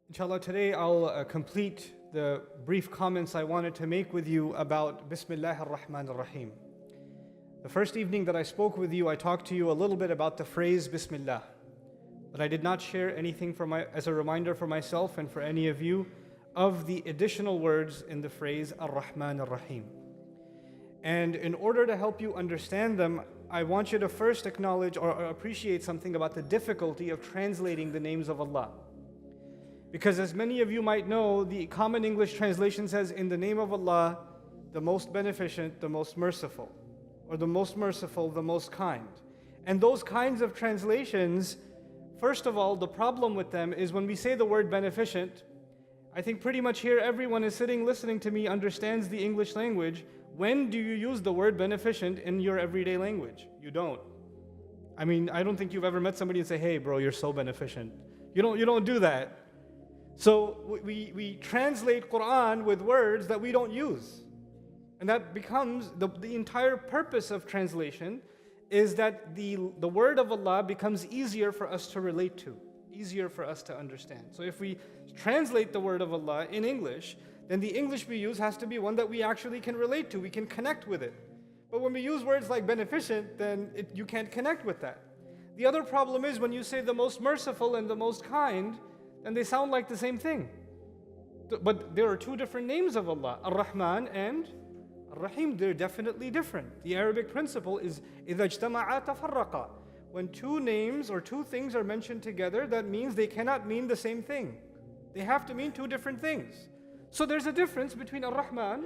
Inshallah, today I'll complete the brief comments I wanted to make with you about Bismillahir Rahmanir Raheem. The first evening that I spoke with you, I talked to you a little bit about the phrase Bismillah, but I did not share anything as a reminder for myself and for any of you of the additional words in the phrase Al-Rahman and Al-Raheem. And in order to help you understand them, I want you to first acknowledge or appreciate something about the difficulty of translating the names of Allah. Because as many of you might know, the common English translation says, in the name of Allah, the most beneficent, the most merciful, or the most merciful, the most kind. And those kinds of translations, first of all, the problem with them is when we say the word beneficent, I think pretty much here everyone is sitting listening to me understands the English language. When do you use the word beneficent in your everyday language? You don't. I mean, I don't think you've ever met somebody and say, hey bro, you're so beneficent. You don't do that. So we translate Quran with words that we don't use. And that becomes, the entire purpose of translation is that the word of Allah becomes easier for us to relate to, easier for us to understand. So if we translate the word of Allah in English, then the English we use has to be one that we actually can relate to, we can connect with it. But when we use words like beneficent, then you can't connect with that. The other problem is when you say the most merciful and the most kind, then they sound like the same thing. But there are two different names of Allah, Ar-Rahman and Al-Raheem. They're definitely different. The Arabic principle is إِذَا اجْتَمَعَا تَفَرَّقَا. When two names or two things are mentioned together, that means they cannot mean the same thing. They have to mean two different things. So there's a difference between Ar-Rahman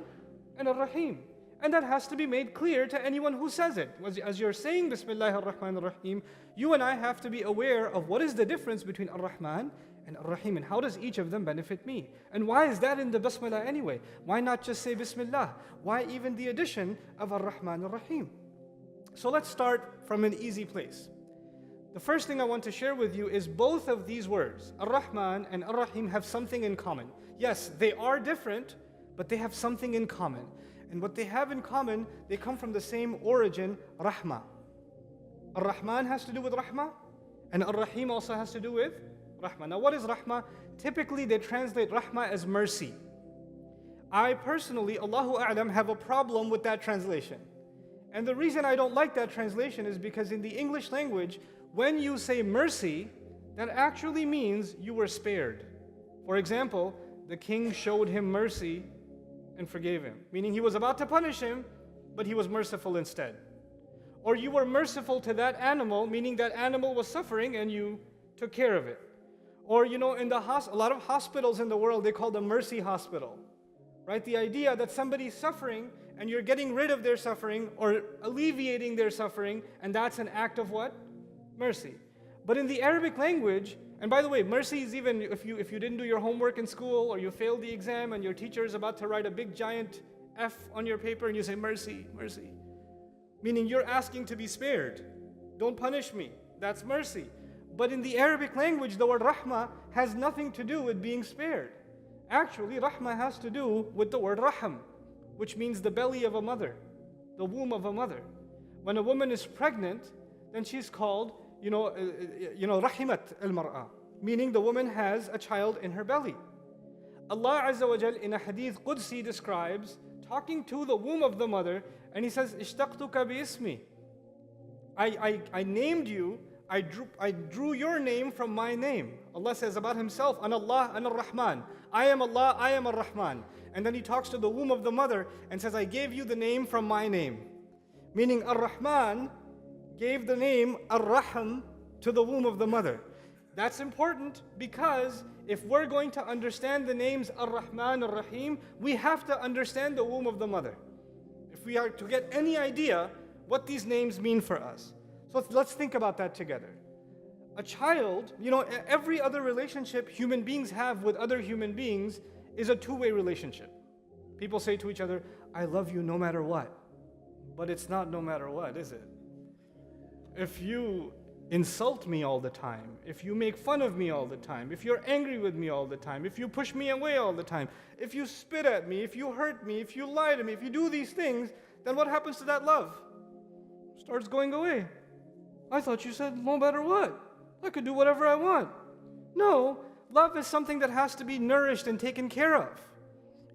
and Al-Raheem. And that has to be made clear to anyone who says it. As you're saying Bismillahir Rahmanir Raheem, you and I have to be aware of what is the difference between Ar-Rahman and Al-Raheem, and how does each of them benefit me? And why is that in the Bismillah anyway? Why not just say Bismillah? Why even the addition of Al-Rahman and Al-Raheem? So let's start from an easy place. The first thing I want to share with you is both of these words, Ar-Rahman and Al-Raheem, have something in common. Yes, they are different, but they have something in common. And what they have in common, they come from the same origin, Rahmah. Ar-Rahman has to do with Rahmah, and Al-Raheem also has to do with Rahmah. Now what is Rahmah? Typically they translate Rahmah as mercy. I personally, Allahu A'lam, have a problem with that translation. And the reason I don't like that translation is because in the English language, when you say mercy, that actually means you were spared. For example, the king showed him mercy and forgave him, meaning he was about to punish him, but he was merciful instead. Or you were merciful to that animal, meaning that animal was suffering and you took care of it. Or in a lot of hospitals in the world, they call them mercy hospital, right? The idea that somebody's suffering and you're getting rid of their suffering or alleviating their suffering, and that's an act of what? Mercy. But in the Arabic language, and by the way, mercy is even if you didn't do your homework in school or you failed the exam and your teacher is about to write a big giant F on your paper and you say mercy, mercy. Meaning you're asking to be spared. Don't punish me. That's mercy. But in the Arabic language, the word rahmah has nothing to do with being spared. Actually, rahmah has to do with the word raham, which means the belly of a mother, the womb of a mother. When a woman is pregnant, then she's called, rahimat al-mar'a, meaning the woman has a child in her belly. Allah Azza wa Jal in a hadith Qudsi describes talking to the womb of the mother, and He says, "Ishtaqtuka bi ismi." I named you. I drew your name from my name. Allah says about Himself, An Allah, An Ar-Rahman. I am Allah, I am Ar-Rahman. And then He talks to the womb of the mother and says, I gave you the name from my name. Meaning Ar-Rahman gave the name Ar-Rahim to the womb of the mother. That's important because if we're going to understand the names Ar-Rahman, Ar-Raheem, we have to understand the womb of the mother. If we are to get any idea what these names mean for us. So let's think about that together. A child, every other relationship human beings have with other human beings is a two-way relationship. People say to each other, I love you no matter what. But it's not no matter what, is it? If you insult me all the time, if you make fun of me all the time, if you're angry with me all the time, if you push me away all the time, if you spit at me, if you hurt me, if you lie to me, if you do these things, then what happens to that love? Starts going away. I thought you said no matter what. I could do whatever I want. No, Love is something that has to be nourished and taken care of.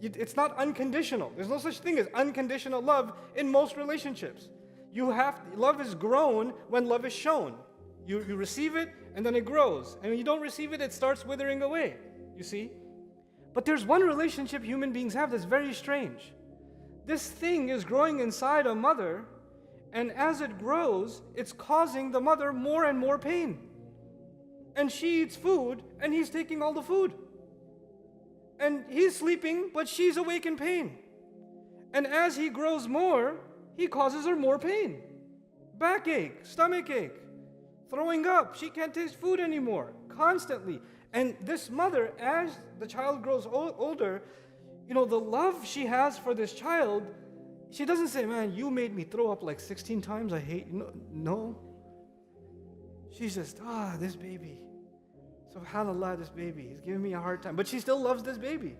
It's not unconditional. There's no such thing as unconditional love in most relationships. Love is grown when love is shown. You receive it and then it grows. And when you don't receive it, it starts withering away. You see? But there's one relationship human beings have that's very strange. This thing is growing inside a mother, and as it grows, it's causing the mother more and more pain. And she eats food, and he's taking all the food. And he's sleeping, but she's awake in pain. And as he grows more, he causes her more pain. Backache, stomach ache, throwing up. She can't taste food anymore, constantly. And this mother, as the child grows older, the love she has for this child, she doesn't say, man, you made me throw up like 16 times, I hate you. No. She's just, this baby. SubhanAllah, this baby, he's giving me a hard time. But she still loves this baby.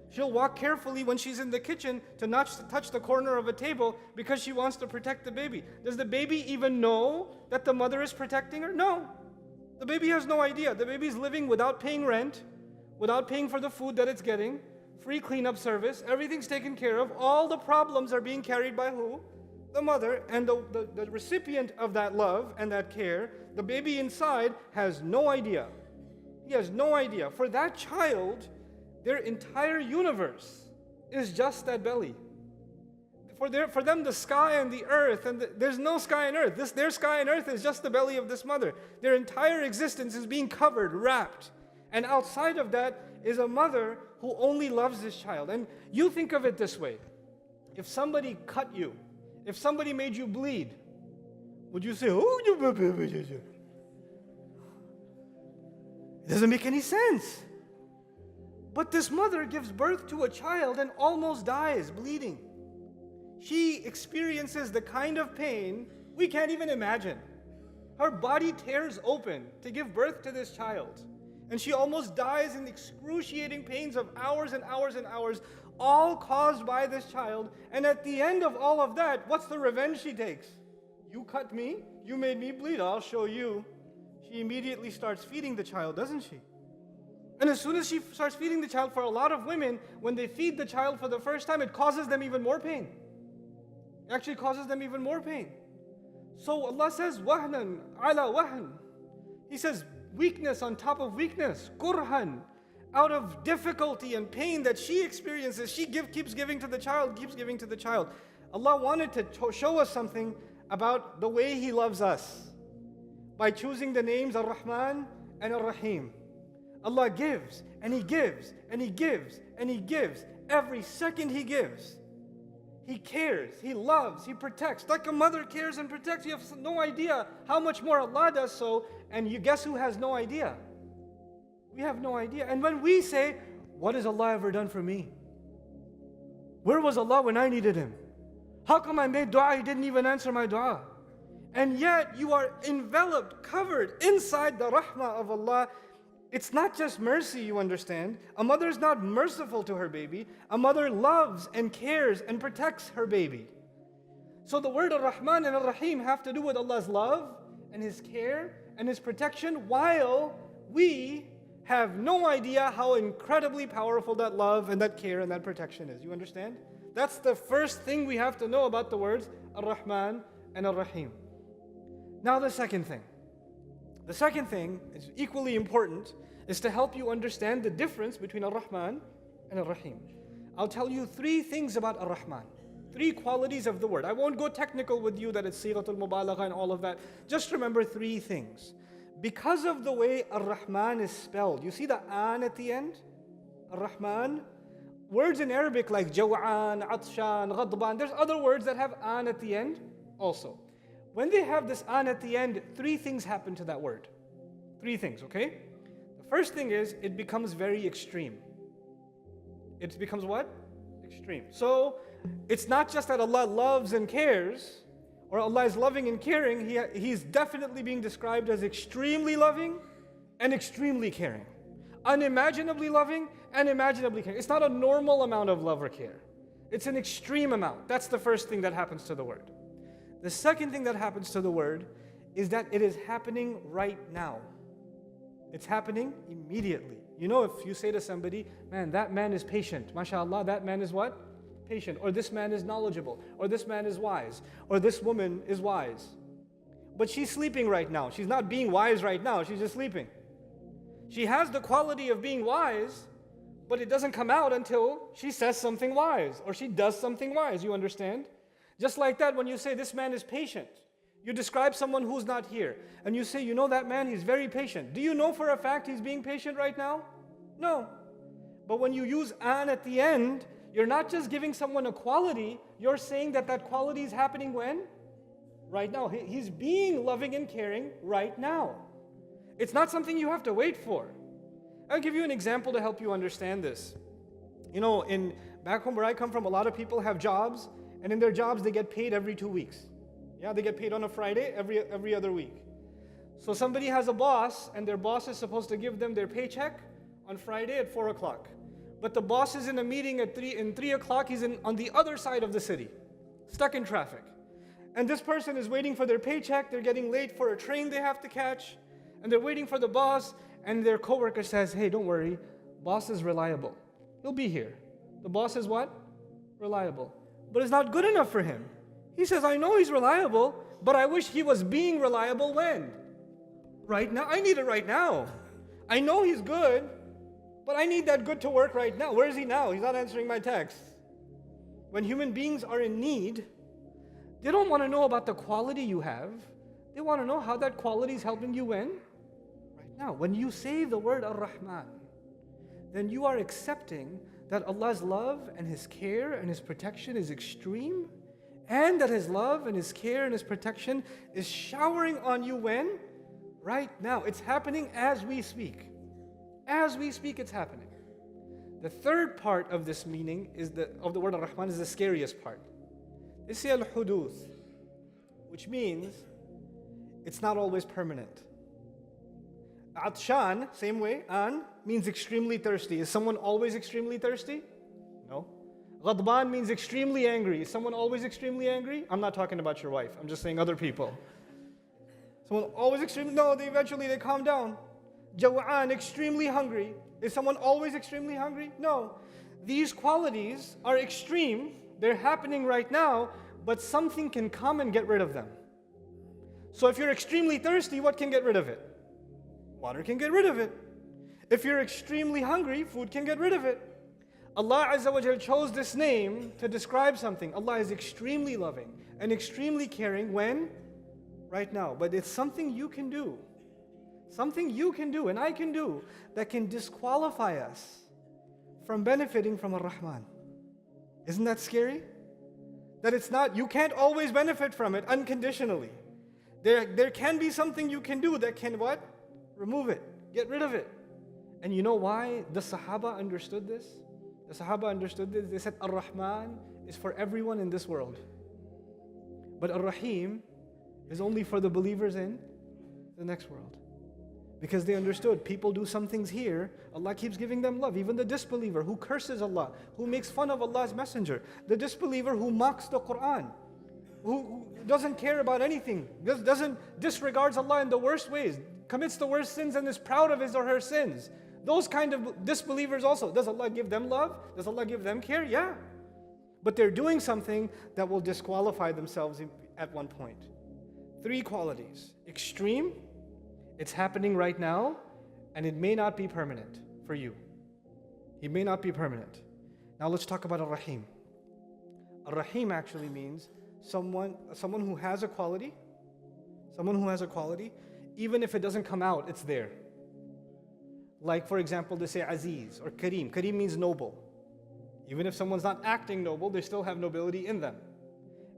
She'll walk carefully when she's in the kitchen to not touch the corner of a table because she wants to protect the baby. Does the baby even know that the mother is protecting her? No. The baby has no idea. The baby's living without paying rent, without paying for the food that it's getting, free cleanup service, everything's taken care of. All the problems are being carried by who? The mother. And the recipient of that love and that care, the baby inside, has no idea. He has no idea. For that child, their entire universe is just that belly. For them, the sky and the earth, and there's no sky and earth. Their sky and earth is just the belly of this mother. Their entire existence is being covered, wrapped. And outside of that is a mother who only loves this child. And you think of it this way. If somebody cut you, if somebody made you bleed, would you say, oh, it doesn't make any sense. But this mother gives birth to a child and almost dies bleeding. She experiences the kind of pain we can't even imagine. Her body tears open to give birth to this child. And she almost dies in excruciating pains of hours and hours and hours, all caused by this child. And at the end of all of that, what's the revenge she takes? You cut me, you made me bleed, I'll show you. She immediately starts feeding the child, doesn't she? And as soon as she starts feeding the child, for a lot of women, when they feed the child for the first time, it causes them even more pain. It actually causes them even more pain. So Allah says, wahnan ala wahn. He says, weakness on top of weakness, kurhan, out of difficulty and pain that she experiences, she keeps giving to the child, keeps giving to the child. Allah wanted to show us something about the way He loves us by choosing the names Al-Rahman and Al-Raheem. Allah gives, and He gives, and He gives, and He gives. Every second He gives. He cares, He loves, He protects. Like a mother cares and protects. You have no idea how much more Allah does so. And you guess who has no idea? We have no idea. And when we say, what has Allah ever done for me? Where was Allah when I needed Him? How come I made dua, He didn't even answer my dua? And yet you are enveloped, covered inside the rahmah of Allah. It's not just mercy, you understand. A mother is not merciful to her baby. A mother loves and cares and protects her baby. So the word Al-Rahman and Al-Raheem have to do with Allah's love and His care and His protection, while we have no idea how incredibly powerful that love and that care and that protection is. You understand? That's the first thing we have to know about the words Al-Rahman and Al-Raheem. Now the second thing. The second thing is equally important, is to help you understand the difference between Al-Rahman and Al-Raheem. I'll tell you 3 things about Al-Rahman. 3 qualities of the word. I won't go technical with you that it's Sighatul Mubalagha and all of that. Just remember 3 things. Because of the way Ar-Rahman is spelled, you see the an at the end? Ar-Rahman. Words in Arabic like Jaw'an, Atshan, Ghadban, there's other words that have an at the end also. When they have this an at the end, 3 things happen to that word. 3 things, okay? The first thing is, it becomes very extreme. It becomes what? Extreme. So, it's not just that Allah loves and cares, or Allah is loving and caring. He's definitely being described as extremely loving and extremely caring. Unimaginably loving and imaginably caring. It's not a normal amount of love or care. It's an extreme amount. That's the first thing that happens to the word. The second thing that happens to the word is that it is happening right now. It's happening immediately. You know, if you say to somebody, man, that man is patient, mashallah, that man is what? Patient. Or this man is knowledgeable. Or this man is wise. Or this woman is wise. But she's sleeping right now. She's not being wise right now. She's just sleeping. She has the quality of being wise, but it doesn't come out until she says something wise or she does something wise. You understand? Just like that, when you say this man is patient, you describe someone who's not here. And you say, you know that man, he's very patient. Do you know for a fact he's being patient right now? No. But when you use an at the end, you're not just giving someone a quality, you're saying that that quality is happening when? Right now. He's being loving and caring right now. It's not something you have to wait for. I'll give you an example to help you understand this. You know, back home where I come from, a lot of people have jobs, and in their jobs they get paid every 2 weeks. Yeah, they get paid on a Friday every other week. So somebody has a boss, and their boss is supposed to give them their paycheck on Friday at 4 o'clock. But the boss is in a meeting at 3 o'clock, he's on the other side of the city, stuck in traffic. And this person is waiting for their paycheck, they're getting late for a train they have to catch, and they're waiting for the boss, and their coworker says, hey, don't worry, boss is reliable. He'll be here. The boss is what? Reliable. But it's not good enough for him. He says, I know he's reliable, but I wish he was being reliable when? Right now. I need it right now. I know he's good, but I need that good to work right now. Where is he now? He's not answering my text. When human beings are in need, they don't want to know about the quality you have. They want to know how that quality is helping you when? Right now. When you say the word Ar-Rahman, then you are accepting that Allah's love and His care and His protection is extreme, and that His love and His care and His protection is showering on you when? Right now. It's happening as we speak. As we speak, it's happening. The third part of this meaning of the word Ar-Rahman is the scariest part. They say al-huduth, which means it's not always permanent. Atshan, same way, an means extremely thirsty. Is someone always extremely thirsty? No. Ghadban means extremely angry. Is someone always extremely angry? I'm not talking about your wife. I'm just saying other people. Someone always extremely, no, eventually they calm down. Jaw'an, extremely hungry. Is someone always extremely hungry? No. These qualities are extreme. They're happening right now, but something can come and get rid of them. So if you're extremely thirsty, what can get rid of it? Water can get rid of it. If you're extremely hungry, food can get rid of it. Allah Azza wa Jal chose this name to describe something. Allah is extremely loving and extremely caring when? Right now. But it's something you can do. Something you can do and I can do that can disqualify us from benefiting from Ar-Rahman. Isn't that scary? That it's not, you can't always benefit from it unconditionally. There can be something you can do that can what? Remove it. Get rid of it. And you know why the Sahaba understood this? The Sahaba understood this. They said Ar-Rahman is for everyone in this world. But Ar-Rahim is only for the believers in the next world. Because they understood, people do some things here, Allah keeps giving them love. Even the disbeliever who curses Allah, who makes fun of Allah's messenger, the disbeliever who mocks the Quran, who doesn't care about anything, disregards Allah in the worst ways, commits the worst sins and is proud of his or her sins. Those kind of disbelievers also, does Allah give them love? Does Allah give them care? Yeah. But they're doing something that will disqualify themselves at one point. 3 qualities. Extreme, it's happening right now, and it may not be permanent for you. It may not be permanent. Now let's talk about Ar-Rahim. Ar-Rahim actually means someone who has a quality, even if it doesn't come out, it's there. Like for example, they say Aziz or Kareem. Kareem means noble. Even if someone's not acting noble, they still have nobility in them.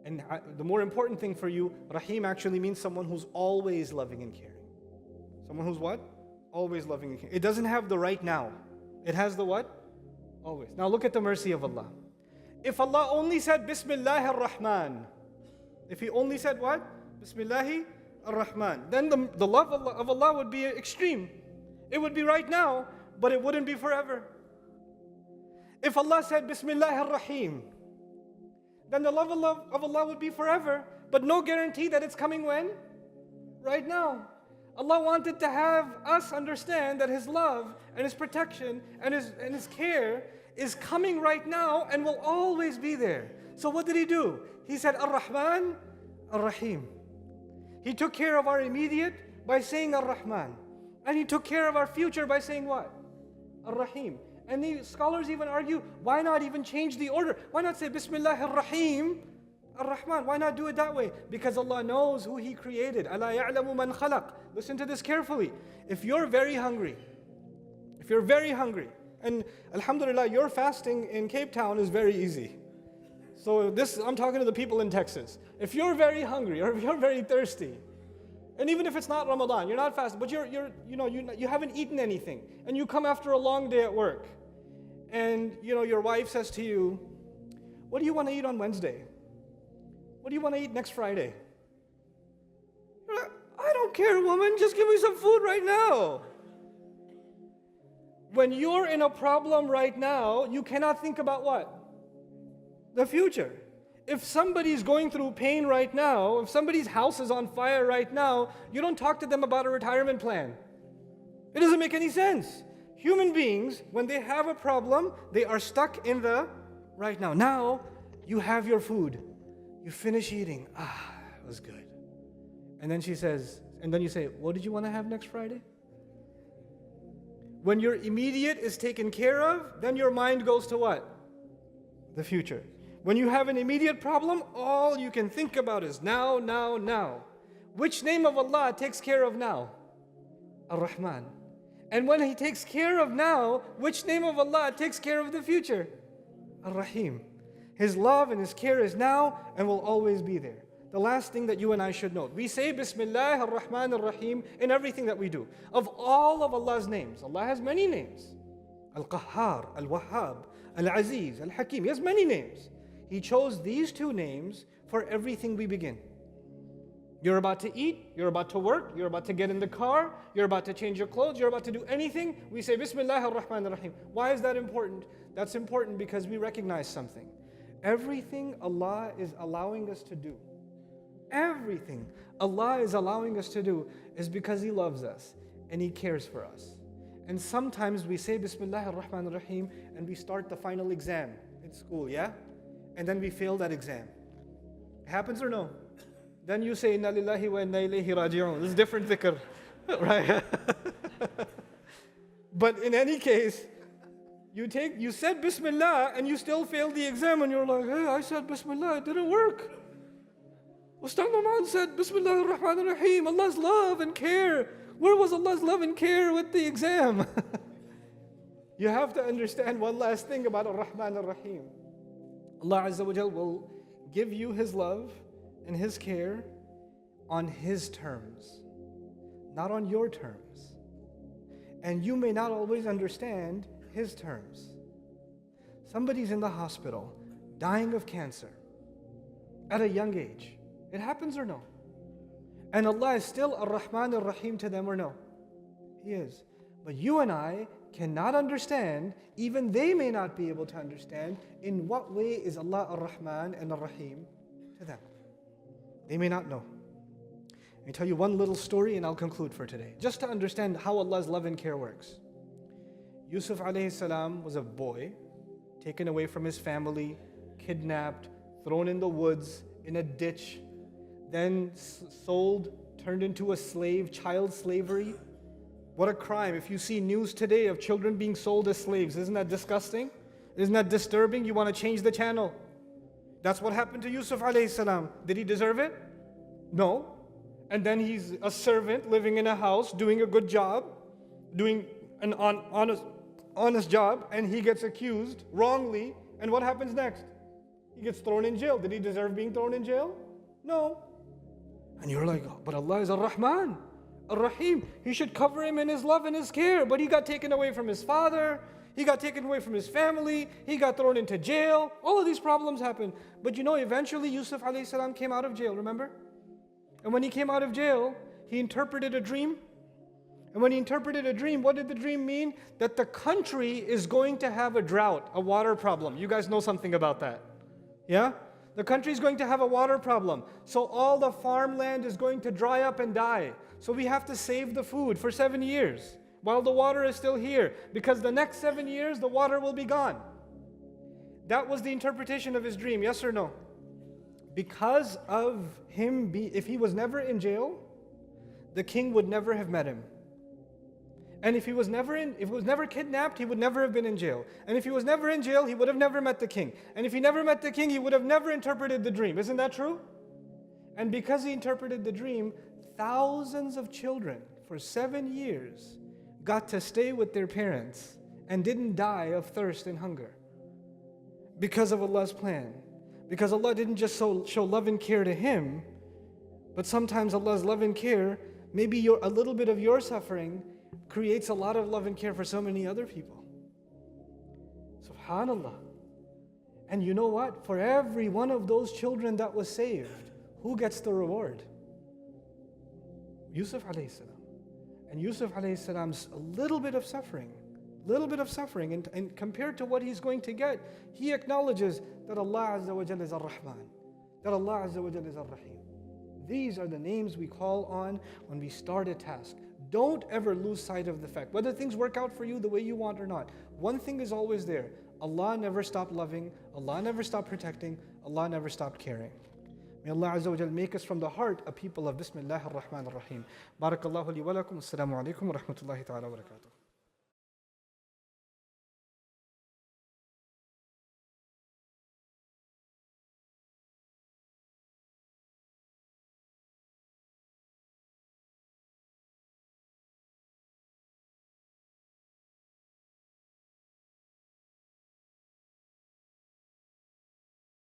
And the more important thing for you, Rahim actually means someone who's always loving and caring. Someone who's what? Always loving and caring. It doesn't have the right now. It has the what? Always. Now look at the mercy of Allah. If Allah only said Bismillahir Rahman, if He only said what? Bismillahir Rahman, then the love of Allah would be extreme. It would be right now, but it wouldn't be forever. If Allah said Bismillahir Rahim, then the love of Allah would be forever, but no guarantee that it's coming when? Right now. Allah wanted to have us understand that His love and His protection and His care is coming right now and will always be there. So what did He do? He said, Al-Rahman, Al-Raheem. He took care of our immediate by saying Al-Rahman. And He took care of our future by saying what? Al-Raheem. And the scholars even argue, why not even change the order? Why not say Bismillahir Rahim, Ar-Rahman? Why not do it that way? Because Allah knows who He created. أَلَا يَعْلَمُ مَنْ خَلَقَ. Listen to this carefully. If you're very hungry, and alhamdulillah, your fasting in Cape Town is very easy. So this, I'm talking to the people in Texas. If you're very hungry or if you're very thirsty, and even if it's not Ramadan, you're not fasting, but you haven't eaten anything, and you come after a long day at work, and your wife says to you, "What do you want to eat on Wednesday? What do you want to eat next Friday?" You're like, "I don't care, woman. Just give me some food right now." When you're in a problem right now, you cannot think about what? The future. If somebody's going through pain right now, if somebody's house is on fire right now, you don't talk to them about a retirement plan. It doesn't make any sense. Human beings, when they have a problem, they are stuck in the right now. Now, you have your food. You finish eating. It was good. And then she says, and then you say, "What did you want to have next Friday?" When your immediate is taken care of, then your mind goes to what? The future. When you have an immediate problem, all you can think about is now, now, now. Which name of Allah takes care of now? Ar-Rahman. And when He takes care of now, which name of Allah takes care of the future? Ar-Rahim. His love and His care is now and will always be there. The last thing that you and I should note, we say Bismillahir Rahmanir Raheem in everything that we do. Of all of Allah's names, Allah has many names. Al-Qahhar, Al-Wahhab, Al-Aziz, Al-Hakim. He has many names. He chose these two names for everything we begin. You're about to eat, you're about to work, you're about to get in the car, you're about to change your clothes, you're about to do anything, we say Bismillahir Rahmanir Raheem. Why is that important? That's important because we recognize something. Everything Allah is allowing us to do, everything Allah is allowing us to do is because He loves us and He cares for us. And sometimes we say Bismillahir Rahmanir Raheem and we start the final exam in school, yeah? And then we fail that exam. It happens or no? Then you say Inna lillahi wa inna ilayhi raji'un. This is different dhikr, right? But in any case, you said Bismillah and you still failed the exam and you're like, "Hey, I said Bismillah, it didn't work. Ustaz Nouman said Bismillahir Rahmanir Raheem, Allah's love and care. Where was Allah's love and care with the exam?" You have to understand one last thing about Al-Rahman and Al-Raheem. Allah Azza wa Jal will give you His love and His care on His terms, not on your terms. And you may not always understand His terms. Somebody's in the hospital, dying of cancer, at a young age. It happens or no? And Allah is still Ar-Rahman Ar-Rahim to them or no? He is. But you and I cannot understand, even they may not be able to understand, in what way is Allah Ar-Rahman and Ar-Rahim to them. They may not know. Let me tell you one little story and I'll conclude for today, just to understand how Allah's love and care works. Yusuf alayhi salam was a boy, taken away from his family, kidnapped, thrown in the woods, in a ditch, then sold, turned into a slave, child slavery. What a crime. If you see news today of children being sold as slaves, isn't that disgusting? Isn't that disturbing? You want to change the channel. That's what happened to Yusuf alayhi salam. Did he deserve it? No. And then he's a servant living in a house, doing a good job, doing an honest job, and he gets accused wrongly. And what happens next? He gets thrown in jail. Did he deserve being thrown in jail? No. And you're like, "Oh, but Allah is Ar-Rahman, Ar-Raheem. He should cover him in His love and His care." But he got taken away from his father. He got taken away from his family. He got thrown into jail. All of these problems happened. But eventually Yusuf alayhi salam came out of jail, remember? And when he came out of jail, he interpreted a dream. And when he interpreted a dream, what did the dream mean? That the country is going to have a drought, a water problem. You guys know something about that. Yeah? The country's going to have a water problem. So all the farmland is going to dry up and die. So we have to save the food for 7 years while the water is still here, because the next 7 years the water will be gone. That was the interpretation of his dream, yes or no? Because of him, if he was never in jail, the king would never have met him. And if he was never kidnapped, he would never have been in jail. And if he was never in jail, he would have never met the king. And if he never met the king, he would have never interpreted the dream. Isn't that true? And because he interpreted the dream, thousands of children for 7 years got to stay with their parents and didn't die of thirst and hunger because of Allah's plan. Because Allah didn't just show love and care to him, but sometimes Allah's love and care, maybe a little bit of your suffering creates a lot of love and care for so many other people. SubhanAllah. And you know what? For every one of those children that was saved, who gets the reward? Yusuf alayhi salam. And Yusuf alayhi salam's a little bit of suffering, and compared to what he's going to get, he acknowledges that Allah Azza wa Jalla is Al-Rahman, that Allah Azza wa Jalla is Al-Raheem. These are the names we call on when we start a task. Don't ever lose sight of the fact, whether things work out for you the way you want or not. One thing is always there. Allah never stopped loving, Allah never stopped protecting, Allah never stopped caring. May Allah Azza wa Jal make us from the heart a people of Bismillahir Rahmanir Raheem. Barakallahu li wa lakum. Assalamu alaikum wa rahmatullahi ta'ala wa barakatuh.